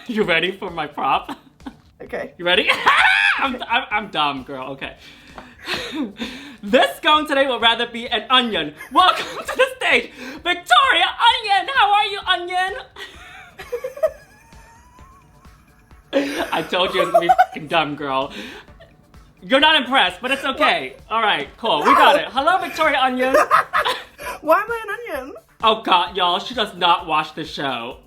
You ready for my prop? Okay. You ready? I'm dumb, girl. Okay. This scone today will rather be an onion. Welcome to the stage, Victoria Onion. How are you, Onion? I told you it was gonna be fucking dumb, girl. You're not impressed, but it's okay. All right, cool. We got it. Hello, Victoria Onion. Why am I an onion? Oh God, y'all, she does not watch the show.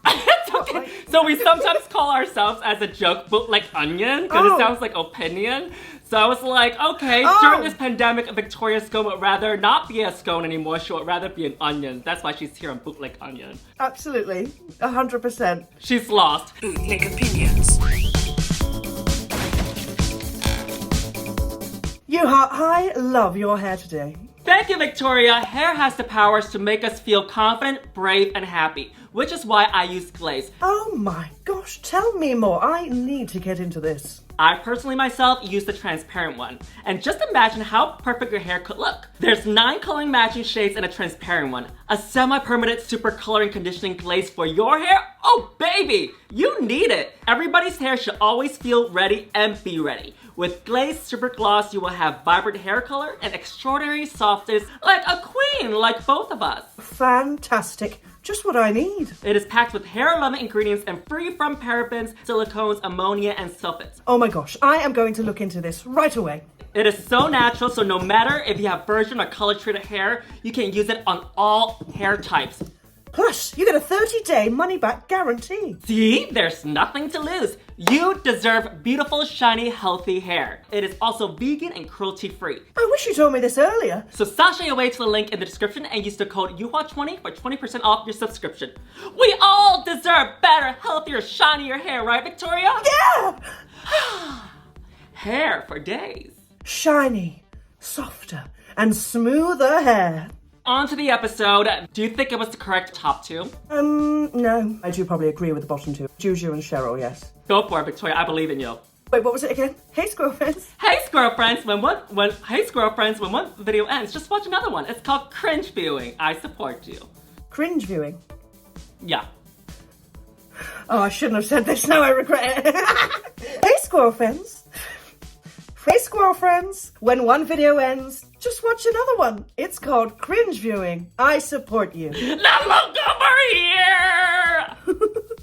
It's okay. So we sometimes call ourselves as a joke Bootleg Onion because it sounds like opinion. So I was like, okay, during this pandemic, Victoria Scone would rather not be a scone anymore. She would rather be an onion. That's why she's here on Bootleg Onion. Absolutely. 100%. She's lost. Bootleg Opinions. Yuhua, I love your hair today. Thank you, Victoria. Hair has the powers to make us feel confident, brave, and happy, which is why I use glaze. Oh my gosh, tell me more. I need to get into this. I personally myself use the transparent one. And just imagine how perfect your hair could look. There's 9 coloring matching shades in a transparent one. A semi-permanent super coloring conditioning glaze for your hair? Oh baby, you need it. Everybody's hair should always feel ready and be ready. With Glaze Super Gloss, you will have vibrant hair color and extraordinary softness like a queen, like both of us. Fantastic. Just what I need. It is packed with hair-loving ingredients and free from parabens, silicones, ammonia, and sulfates. Oh my gosh, I am going to look into this right away. It is so natural, so no matter if you have virgin or color-treated hair, you can use it on all hair types. Plus, you get a 30-day money-back guarantee. See? There's nothing to lose. You deserve beautiful, shiny, healthy hair. It is also vegan and cruelty-free. I wish you told me this earlier. So sashay away to the link in the description and use the code YUHUA20 for 20% off your subscription. We all deserve better, healthier, shinier hair, right, Victoria? Yeah! Hair for days. Shiny, softer, and smoother hair. On to the episode. Do you think it was the correct top 2? No. I do probably agree with the bottom 2. Juju and Cheryl, yes. Go for it, Victoria. I believe in you. Wait, what was it again? Hey, squirrel friends. Hey, squirrel friends. When one video ends, just watch another one. It's called cringe viewing. I support you. Cringe viewing. Yeah. Oh, I shouldn't have said this. Now I regret it. Hey, squirrel friends. Hey, squirrel friends. When one video ends, just watch another one. It's called cringe viewing. I support you. Now look over here!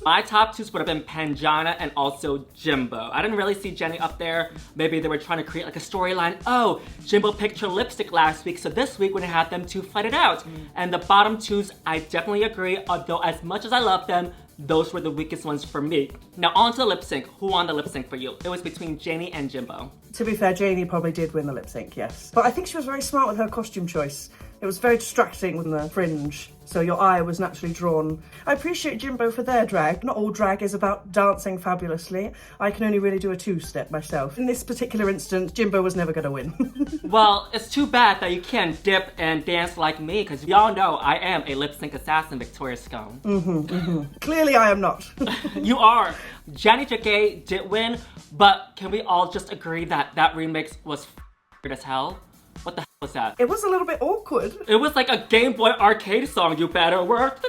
My top 2s would have been Pangina and also Jimbo. I didn't really see Janey up there. Maybe they were trying to create like a storyline. Oh, Jimbo picked her lipstick last week, so this week we're gonna have them 2 fight it out. And the bottom 2s, I definitely agree, although as much as I love them, those were the weakest ones for me. Now on to the lip sync. Who won the lip sync for you? It was between Janey and Jimbo. To be fair, Janey probably did win the lip sync, yes. But I think she was very smart with her costume choice. It was very distracting with the fringe, so your eye was naturally drawn. I appreciate Jimbo for their drag. Not all drag is about dancing fabulously. I can only really do a 2-step myself. In this particular instance, Jimbo was never gonna win. Well, it's too bad that you can't dip and dance like me, because y'all know I am a lip sync assassin, Victoria Scone. Clearly I am not. You are. Jacké did win, but can we all just agree that that remix was as hell? What the hell was that? It was a little bit awkward. It was like a Game Boy arcade song, you better work.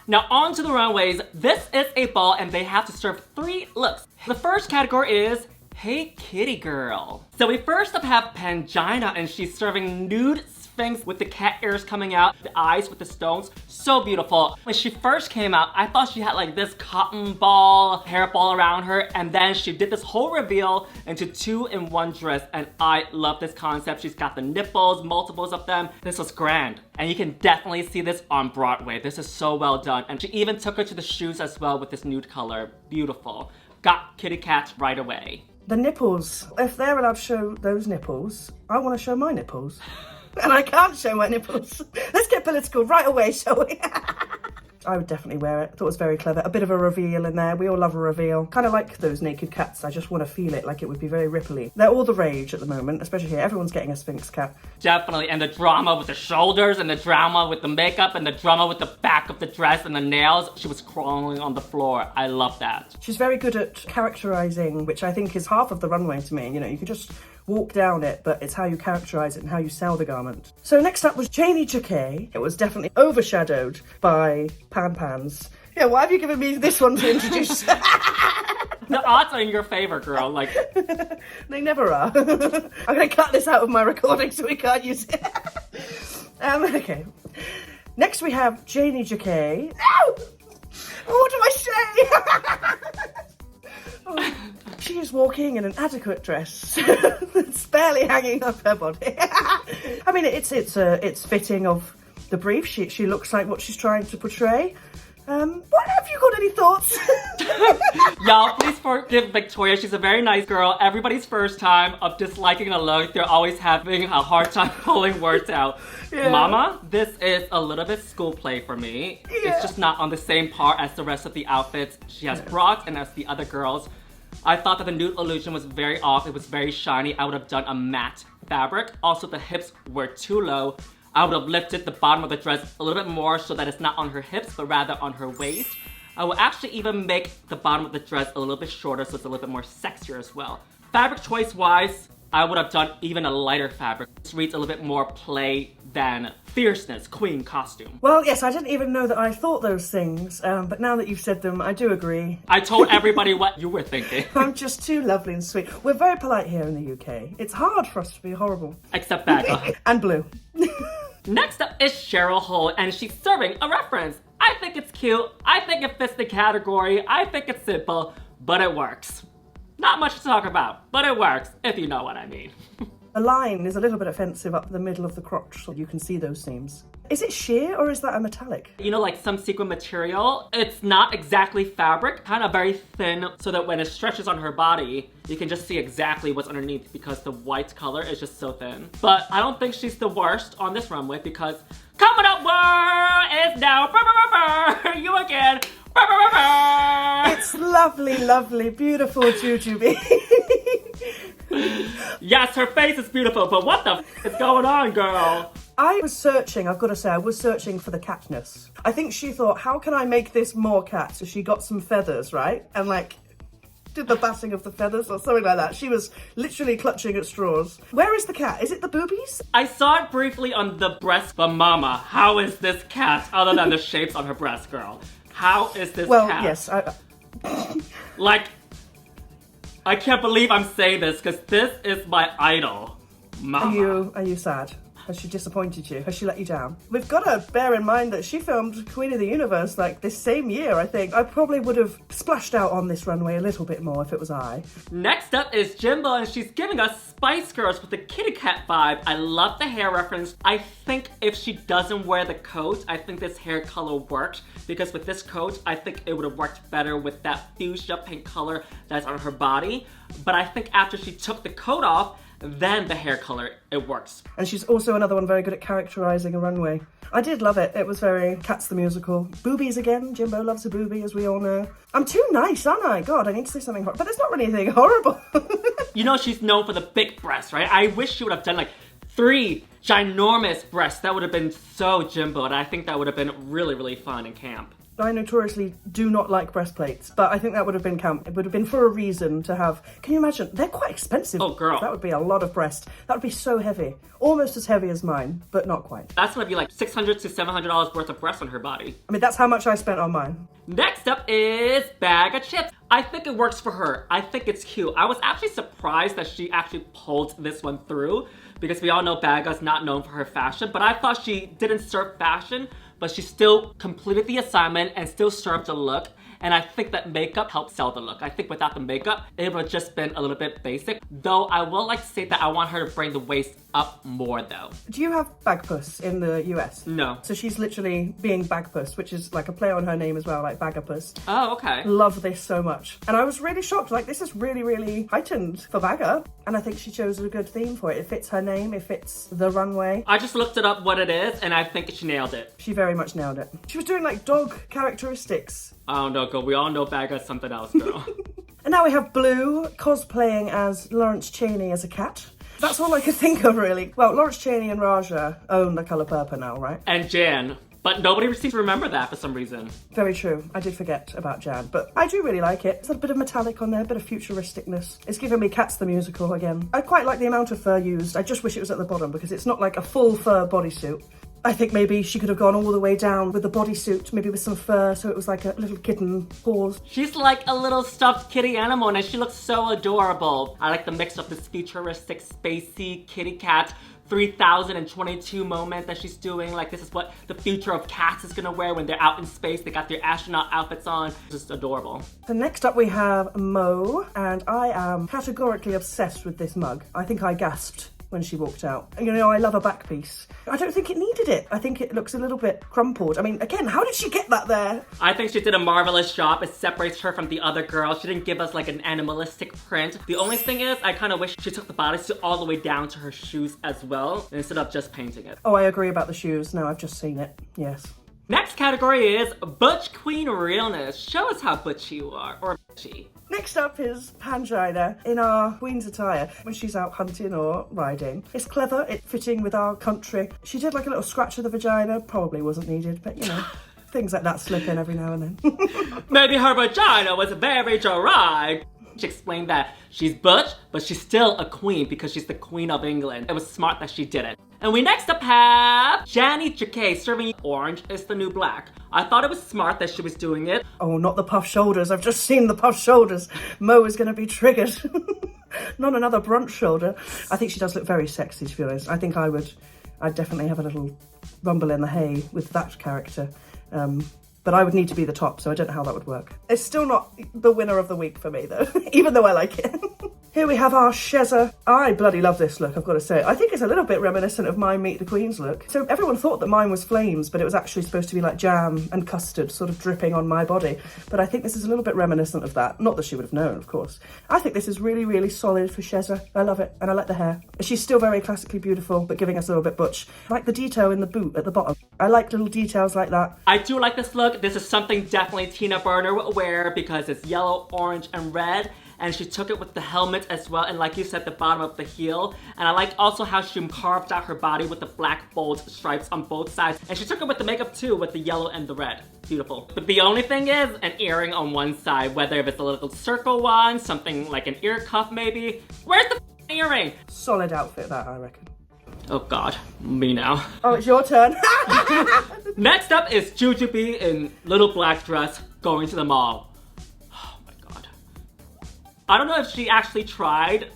Now on to the runways. This is a ball and they have to serve 3 looks. The first category is Hey Kitty Girl. So we first up have Pangina and she's serving nude Sphinx with the cat ears coming out, the eyes with the stones. So beautiful. When she first came out, I thought she had like this cotton ball, hair ball around her, and then she did this whole reveal into 2-in-1 dress, and I love this concept. She's got the nipples, multiples of them. This was grand. And you can definitely see this on Broadway. This is so well done. And she even took her to the shoes as well with this nude color. Beautiful. Got kitty cats right away. The nipples. If they're allowed to show those nipples, I want to show my nipples. And I can't show my nipples. Let's get political right away, shall we? I would definitely wear it. I thought it was very clever. A bit of a reveal in there. We all love a reveal. Kind of like those naked cats. I just want to feel it like it would be very ripply. They're all the rage at the moment, especially here. Everyone's getting a Sphinx cat. Definitely. And the drama with the shoulders and the drama with the makeup and the drama with the back of the dress and the nails. She was crawling on the floor. I love that. She's very good at characterizing, which I think is half of the runway to me. You know, you could just walk down it, but it's how you characterize it and how you sell the garment. So next up was Jacké. It was definitely overshadowed by Pan Pan's Yeah, why have you given me this one to introduce? The odds are in your favor, girl. Like, they never are. I'm going to cut this out of my recording so we can't use it. Okay. Next we have Janey Jacké. No! What do I say? Oh, she is walking in an adequate dress that's barely hanging off her body. I mean, it's fitting of the brief. She looks like what she's trying to portray. What have you got any thoughts? y'all, please forgive Victoria. She's a very nice girl. Everybody's first time of disliking a look, they're always having a hard time pulling words out. Yeah. Mama, this is a little bit school play for me. Yeah. It's just not on the same par as the rest of the outfits. She has bras and as the other girls. I thought that the nude illusion was very off. It was very shiny. I would have done a matte fabric. Also, the hips were too low. I would have lifted the bottom of the dress a little bit more so that it's not on her hips, but rather on her waist. I will actually even make the bottom of the dress a little bit shorter so it's a little bit more sexier as well. Fabric choice-wise, I would have done even a lighter fabric. This reads a little bit more play than fierceness, queen costume. Well, yes, I didn't even know that I thought those things, but now that you've said them, I do agree. I told everybody what you were thinking. I'm just too lovely and sweet. We're very polite here in the UK. It's hard for us to be horrible. Except Baga. And blue. Next up is Cheryl Hole, and she's serving a reference. I think it's cute, I think it fits the category, I think it's simple, but it works. Not much to talk about, but it works, if you know what I mean. The line is a little bit offensive up the middle of the crotch, so you can see those seams. Is it sheer or is that a metallic? You know, like some sequin material, it's not exactly fabric, kind of very thin, so that when it stretches on her body, you can just see exactly what's underneath because the white color is just so thin. But I don't think she's the worst on this runway because coming up is now you again. It's lovely, lovely, beautiful Jujubee. Yes, her face is beautiful, but what the f is going on, girl? I was searching, I've got to say, I was searching for the catness. I think she thought, how can I make this more cat? So she got some feathers, right? And like, did the batting of the feathers or something like that. She was literally clutching at straws. Where is the cat? Is it the boobies? I saw it briefly on the breast, but mama, how is this cat other than the shapes on her breast, girl? How is this cat? Well, yes, like, I can't believe I'm saying this because this is my idol, mama. Are you sad? Has she disappointed you? Has she let you down? We've got to bear in mind that she filmed Queen of the Universe like this same year, I think. I probably would have splashed out on this runway a little bit more if it was I. Next up is Jimbo, and she's giving us Spice Girls with the kitty cat vibe. I love the hair reference. I think if she doesn't wear the coat, I think this hair color worked. Because with this coat, I think it would have worked better with that fuchsia pink color that's on her body. But I think after she took the coat off, then the hair color, it works. And she's also another one very good at characterizing a runway. I did love it. It was very Cats the Musical. Boobies again. Jimbo loves a boobie, as we all know. I'm too nice, aren't I? God, I need to say something horrible. But there's not really anything horrible. You know she's known for the big breasts, right? I wish she would have done like 3 ginormous breasts. That would have been so Jimbo, and I think that would have been really, really fun and camp. I notoriously do not like breastplates, but I think that would have been camp. It would have been for a reason to have. Can you imagine? They're quite expensive. Oh, girl. That would be a lot of breast. That would be so heavy. Almost as heavy as mine, but not quite. That's gonna be like $600 to $700 worth of breast on her body. I mean, that's how much I spent on mine. Next up is Baga Chipz. I think it works for her. I think it's cute. I was actually surprised that she actually pulled this one through because we all know Baga's not known for her fashion, but I thought she didn't serve fashion, but she still completed the assignment and still served the look. And I think that makeup helped sell the look. I think without the makeup, it would have just been a little bit basic. Though I will like to say that I want her to bring the waist up more though. Do you have Bagpuss in the US? No. So she's literally being Bagpuss, which is like a play on her name as well, like Bagapuss. Oh, okay. Love this so much. And I was really shocked. Like, this is really, really heightened for Baga. And I think she chose a good theme for it. It fits her name, it fits the runway. I just looked it up what it is and I think she nailed it. She very much nailed it. She was doing like dog characteristics. I don't know, girl. We all know Baga's something else, girl. And now we have Blue cosplaying as Lawrence Chaney as a cat. That's all I could think of, really. Well, Lawrence Chaney and Raja own the colour purple now, right? And Jan. But nobody seems to remember that for some reason. Very true. I did forget about Jan, but I do really like it. It's a bit of metallic on there, a bit of futuristicness. It's giving me Cats the Musical again. I quite like the amount of fur used. I just wish it was at the bottom because it's not like a full fur bodysuit. I think maybe she could have gone all the way down with the bodysuit, maybe with some fur, so it was like a little kitten paws. She's like a little stuffed kitty animal and she looks so adorable. I like the mix of this futuristic, spacey kitty cat 3022 moment that she's doing. Like, this is what the future of cats is gonna wear when they're out in space. They got their astronaut outfits on. Just adorable. So next up we have Mo, and I am categorically obsessed with this mug. I think I gasped when she walked out. You know, I love a back piece. I don't think it needed it. I think it looks a little bit crumpled. I mean, again, how did she get that there? I think she did a marvelous job. It separates her from the other girls. She didn't give us like an animalistic print. The only thing is, I kind of wish she took the bodysuit all the way down to her shoes as well, instead of just painting it. Oh, I agree about the shoes. No, I've just seen it. Yes. Next category is Butch Queen Realness. Show us how butch you are, or butchy. Next up is Pangina in our Queen's attire when she's out hunting or riding. It's clever, it's fitting with our country. She did like a little scratch of the vagina, probably wasn't needed, but you know, things like that slip in every now and then. Maybe her vagina was very dry. She explained that she's butch, but she's still a queen because she's the Queen of England. It was smart that she did it. And we next up have Janey Jacké serving orange is the new black. I thought it was smart that she was doing it. Oh, not the puff shoulders. I've just seen the puff shoulders. Mo is going to be triggered. Not another brunch shoulder. I think she does look very sexy, to be honest. I think I'd definitely have a little rumble in the hay with that character. But I would need to be the top, so I don't know how that would work. It's still not the winner of the week for me, though, even though I like it. Here we have our Shezza. I bloody love this look, I've got to say. I think it's a little bit reminiscent of my Meet the Queens look. So everyone thought that mine was flames, but it was actually supposed to be like jam and custard sort of dripping on my body. But I think this is a little bit reminiscent of that. Not that she would have known, of course. I think this is really, really solid for Shezza. I love it, and I like the hair. She's still very classically beautiful, but giving us a little bit butch. I like the detail in the boot at the bottom. I like little details like that. I do like this look. This is something definitely Tina Burner would wear because it's yellow, orange, and red. And she took it with the helmet as well, and like you said, the bottom of the heel. And I like also how she carved out her body with the black bold stripes on both sides. And she took it with the makeup too, with the yellow and the red. Beautiful. But the only thing is an earring on one side, whether if it's a little circle one, something like an ear cuff maybe. Where's the earring? Solid outfit that, I reckon. Oh God, me now. Oh, it's your turn. Next up is Jujubee in little black dress going to the mall. I don't know if she actually tried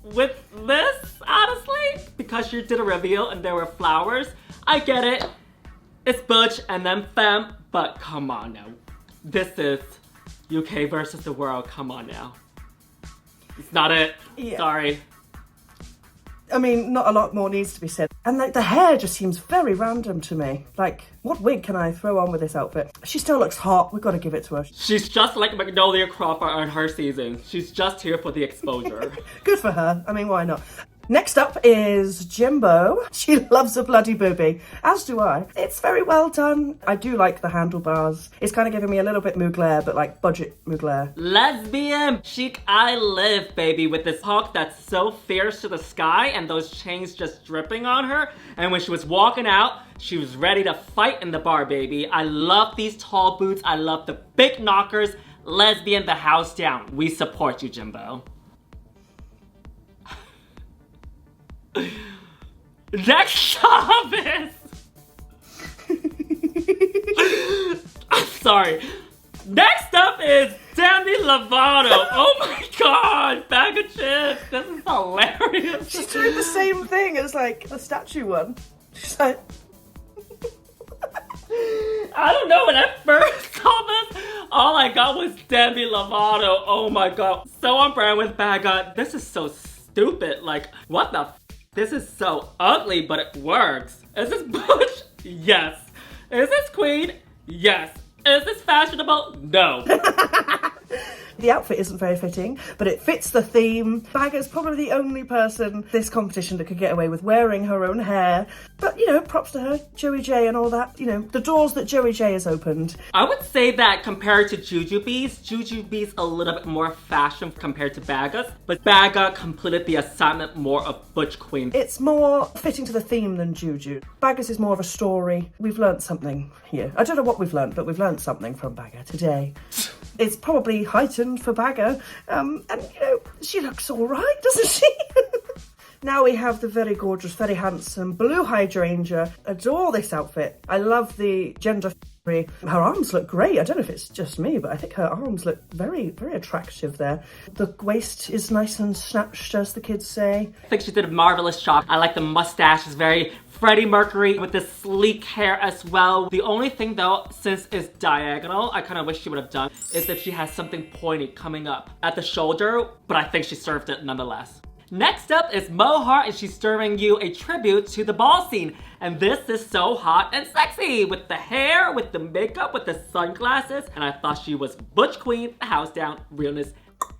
with this, honestly, because she did a reveal and there were flowers. I get it. It's butch and then femme, but come on now. This is UK versus the world. Come on now. It's not it. Yeah. Sorry. I mean, not a lot more needs to be said. And like the hair just seems very random to me. Like, what wig can I throw on with this outfit? She still looks hot. We've got to give it to her. She's just like Magnolia Crawford on her season. She's just here for the exposure. Good for her. I mean, why not? Next up is Jimbo. She loves a bloody booby, as do I. It's very well done. I do like the handlebars. It's kind of giving me a little bit Mugler, but like budget Mugler. Lesbian chic I live, baby, with this hawk that's so fierce to the sky and those chains just dripping on her. And when she was walking out, she was ready to fight in the bar, baby. I love these tall boots. I love the big knockers. Lesbian the house down. We support you, Jimbo. Next up is... I'm sorry. Next up is Demi Lovato. Oh my God, bag of chips. This is hilarious. She's doing the same thing as like the statue one. She's like... I don't know, when I first saw this, all I got was Demi Lovato. Oh my God. So on brand with Baga. This is so stupid. Like, what the f? This is so ugly, but it works. Is this butch? Yes. Is this queen? Yes. Is this fashionable? No. The outfit isn't very fitting, but it fits the theme. Baga's probably the only person this competition that could get away with wearing her own hair. But, you know, props to her, Joey J and all that. You know, the doors that Joey J has opened. I would say that compared to Jujubee's a little bit more fashion compared to Baga's. But Baga completed the assignment more of butch queen. It's more fitting to the theme than Juju. Baga's is more of a story. We've learnt something here. I don't know what we've learnt, but we've learnt something from Baga today. It's probably heightened for Baga. And, you know, she looks all right, doesn't she? Now we have the very gorgeous, very handsome blue Hydrangea. Adore this outfit. I love the gender. Her arms look great. I don't know if it's just me, but I think her arms look very, very attractive there. The waist is nice and snatched, as the kids say. I think she did a marvelous job. I like the mustache. It's very Freddie Mercury with this sleek hair as well. The only thing though, since it's diagonal, I kind of wish she would have done, is if she has something pointy coming up at the shoulder, but I think she served it nonetheless. Next up is Mo Hart, and she's serving you a tribute to the ball scene. And this is so hot and sexy with the hair, with the makeup, with the sunglasses. And I thought she was Butch Queen, house down, realness.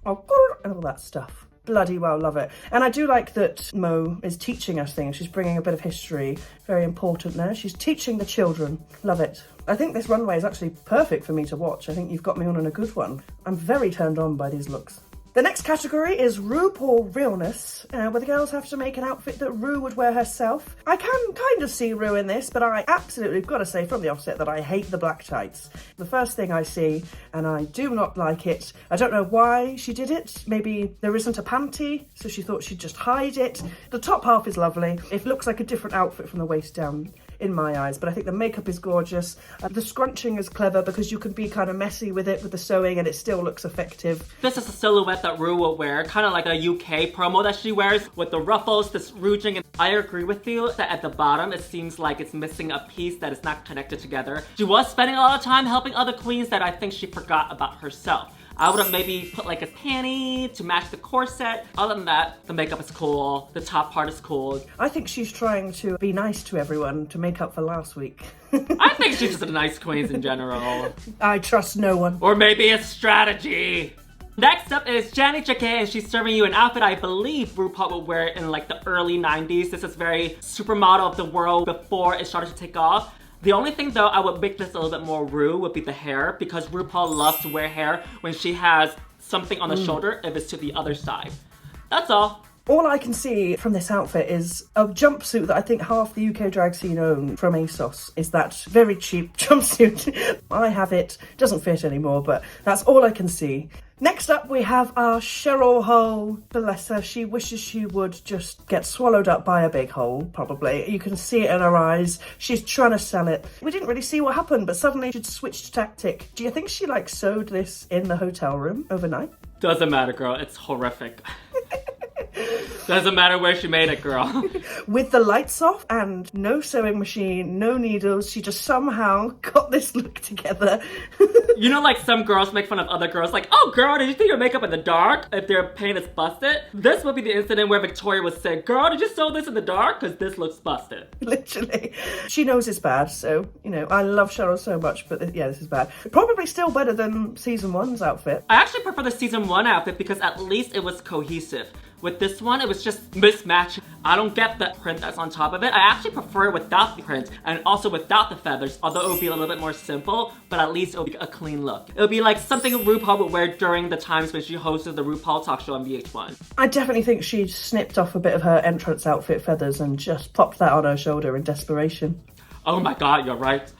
And all that stuff. Bloody well love it. And I do like that Mo is teaching us things. She's bringing a bit of history. Very important there. She's teaching the children. Love it. I think this runway is actually perfect for me to watch. I think you've got me on a good one. I'm very turned on by these looks. The next category is RuPaul Realness, where the girls have to make an outfit that Ru would wear herself. I can kind of see Ru in this, but I absolutely got to say from the offset that I hate the black tights. The first thing I see, and I do not like it. I don't know why she did it. Maybe there isn't a panty, so she thought she'd just hide it. The top half is lovely. It looks like a different outfit from the waist down in my eyes, but I think the makeup is gorgeous. The scrunching is clever because you can be kind of messy with it with the sewing and it still looks effective. This is a silhouette that Ru will wear, kind of like a UK promo that she wears with the ruffles, this ruching. And I agree with you that at the bottom it seems like it's missing a piece that is not connected together. She was spending a lot of time helping other queens that I think she forgot about herself. I would have maybe put like a panty to match the corset. Other than that, the makeup is cool. The top part is cool. I think she's trying to be nice to everyone to make up for last week. I think she's just a nice queen in general. I trust no one. Or maybe a strategy. Next up is Janey, Jacké, and she's serving you an outfit I believe RuPaul would wear in like the early 90s. This is very supermodel of the world before it started to take off. The only thing though I would make this a little bit more Ru would be the hair, because RuPaul loves to wear hair when she has something on the shoulder if it's to the other side. That's all. All I can see from this outfit is a jumpsuit that I think half the UK drag scene own from ASOS. Is that very cheap jumpsuit. I have it. Doesn't fit anymore, but that's all I can see. Next up, we have our Cheryl hole. Bless her, she wishes she would just get swallowed up by a big hole, probably. You can see it in her eyes. She's trying to sell it. We didn't really see what happened, but suddenly she'd switched tactic. Do you think she like sewed this in the hotel room overnight? Doesn't matter, girl. It's horrific. Doesn't matter where she made it, girl. With the lights off and no sewing machine, no needles, she just somehow got this look together. You know, like some girls make fun of other girls, like, oh girl, did you do your makeup in the dark if their paint is busted? This would be the incident where Victoria would say, girl, did you sew this in the dark? Because this looks busted. Literally. She knows it's bad, so, you know, I love Cheryl so much, but yeah, this is bad. Probably still better than season 1's outfit. I actually prefer the season 1 outfit because at least it was cohesive. With this one, it was just mismatched. I don't get the print that's on top of it. I actually prefer it without the print and also without the feathers, although it would be a little bit more simple, but at least it would be a clean look. It would be like something RuPaul would wear during the times when she hosted the RuPaul talk show on VH1. I definitely think she snipped off a bit of her entrance outfit feathers and just popped that on her shoulder in desperation. Oh my god, you're right.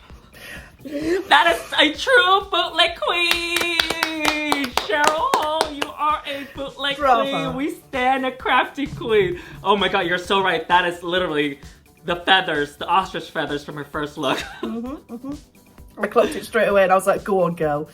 That is a true bootleg queen! Cheryl, you are a bootleg queen. We stand a crafty queen. Oh my god, you're so right. That is literally the feathers, the ostrich feathers from her first look. I clocked it straight away and I was like, go on, girl.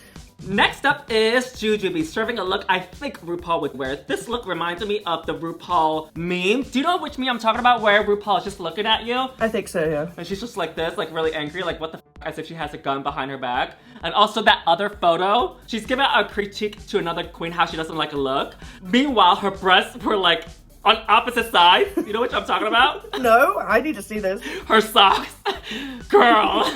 Next up is Jujubee, serving a look I think RuPaul would wear. This look reminded me of the RuPaul meme. Do you know which meme I'm talking about, where RuPaul is just looking at you? I think so, yeah. And she's just like this, like really angry, like what the f, as if she has a gun behind her back. And also that other photo, she's giving out a critique to another queen how she doesn't like a look. Meanwhile, her breasts were like on opposite sides. You know what I'm talking about? No, I need to see this. Her socks. Girl.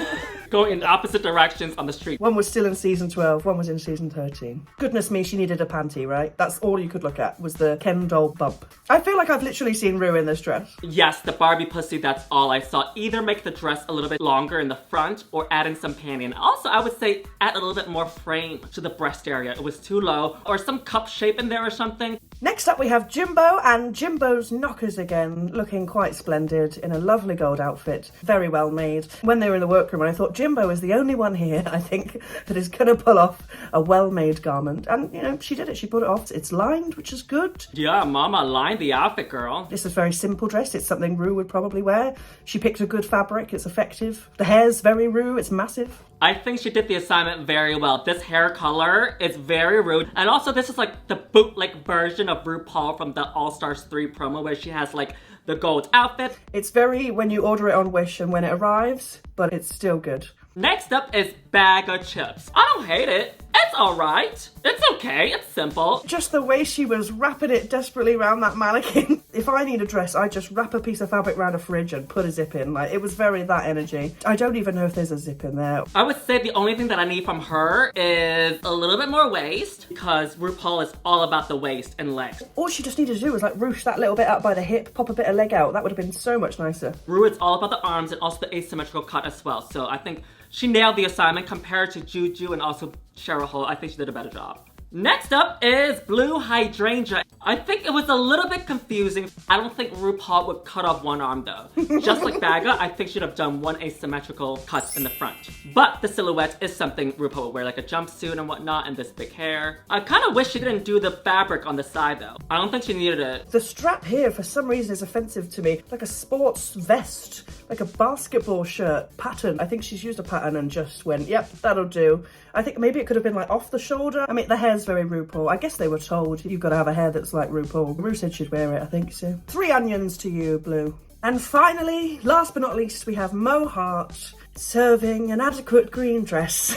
Going in opposite directions on the street. One was still in season 12, one was in season 13. Goodness me, she needed a panty, right? That's all you could look at, was the Ken doll bump. I feel like I've literally seen Ru in this dress. Yes, the Barbie pussy, that's all I saw. Either make the dress a little bit longer in the front or add in some panty. And also, I would say add a little bit more frame to the breast area. It was too low. Or some cup shape in there or something. Next up we have Jimbo, and Jimbo's knockers again, looking quite splendid in a lovely gold outfit. Very well made. When they were in the workroom, I thought, Jimbo is the only one here, I think, that is going to pull off a well-made garment. And, you know, she did it. She put it off. It's lined, which is good. Yeah, mama lined the outfit, girl. This is very simple dress. It's something Ru would probably wear. She picked a good fabric. It's effective. The hair's very Ru. It's massive. I think she did the assignment very well. This hair color is very rude. And also this is like the bootleg version of RuPaul from the All Stars 3 promo where she has like the gold outfit. It's very when you order it on Wish and when it arrives, but it's still good. Next up is Baga Chipz. I don't hate it. It's alright. It's okay. It's simple. Just the way she was wrapping it desperately around that mannequin. If I need a dress, I just wrap a piece of fabric around a fridge and put a zip in. Like, it was very that energy. I don't even know if there's a zip in there. I would say the only thing that I need from her is a little bit more waist because RuPaul is all about the waist and legs. All she just needed to do was like ruche that little bit out by the hip, pop a bit of leg out. That would have been so much nicer. Ru is all about the arms and also the asymmetrical cut as well. So I think she nailed the assignment compared to Jujubee and also Cheryl. I think she did a better job. Next up is Blue Hydrangea. I think it was a little bit confusing. I don't think RuPaul would cut off one arm though. Just like Baga, I think she'd have done one asymmetrical cut in the front. But the silhouette is something RuPaul would wear, like a jumpsuit and whatnot and this big hair. I kind of wish she didn't do the fabric on the side though. I don't think she needed it. The strap here for some reason is offensive to me. Like a sports vest, like a basketball shirt pattern. I think she's used a pattern and just went, yep, that'll do. I think maybe it could have been like off the shoulder. I mean, the hair's very RuPaul. I guess they were told you've got to have a hair that's like RuPaul. Ru said she'd wear it, I think so. 3 onions to you, Blue. And finally, last but not least, we have Mo Hart serving an adequate green dress.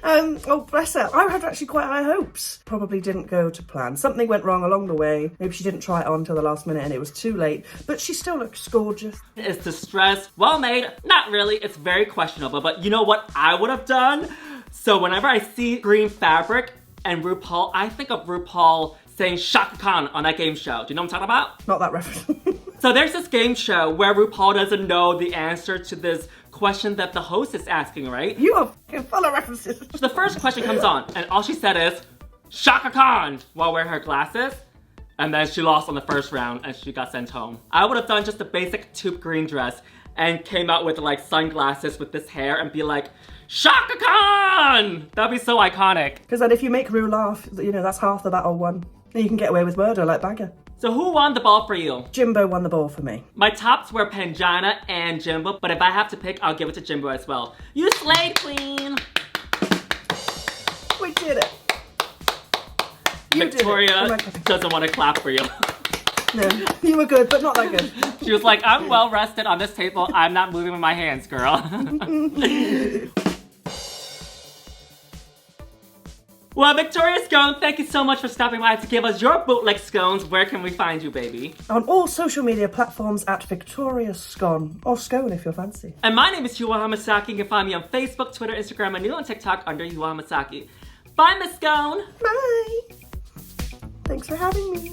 Oh, bless her. I had actually quite high hopes. Probably didn't go to plan. Something went wrong along the way. Maybe she didn't try it on till the last minute and it was too late. But she still looks gorgeous. It's distressed, well made. Not really, it's very questionable. But you know what I would have done? So whenever I see green fabric and RuPaul, I think of RuPaul saying Shaka Khan on that game show. Do you know what I'm talking about? Not that reference. So there's this game show where RuPaul doesn't know the answer to this question that the host is asking, right? You are full of references. So the first question comes on, and all she said is, Shaka Khan, while wearing her glasses. And then she lost on the first round, and she got sent home. I would have done just a basic taupe green dress, and came out with like sunglasses with this hair, and be like, Shaka Khan! That'd be so iconic. Because then if you make Ru laugh, you know, that's half the battle won. Then you can get away with murder like Baga. So who won the ball for you? Jimbo won the ball for me. My tops were Pangina and Jimbo, but if I have to pick, I'll give it to Jimbo as well. You slayed, queen! We did it. Victoria doesn't want to clap for you. No, you were good, but not that good. She was like, I'm well rested on this table. I'm not moving with my hands, girl. Well, Victoria Scone, thank you so much for stopping by to give us your bootleg scones. Where can we find you, baby? On all social media platforms at Victoria Scone, or Scone if you're fancy. And my name is Yuhua Hamasaki. You can find me on Facebook, Twitter, Instagram, and new on TikTok under Yuhua Hamasaki. Bye, Miss Scone. Bye. Thanks for having me.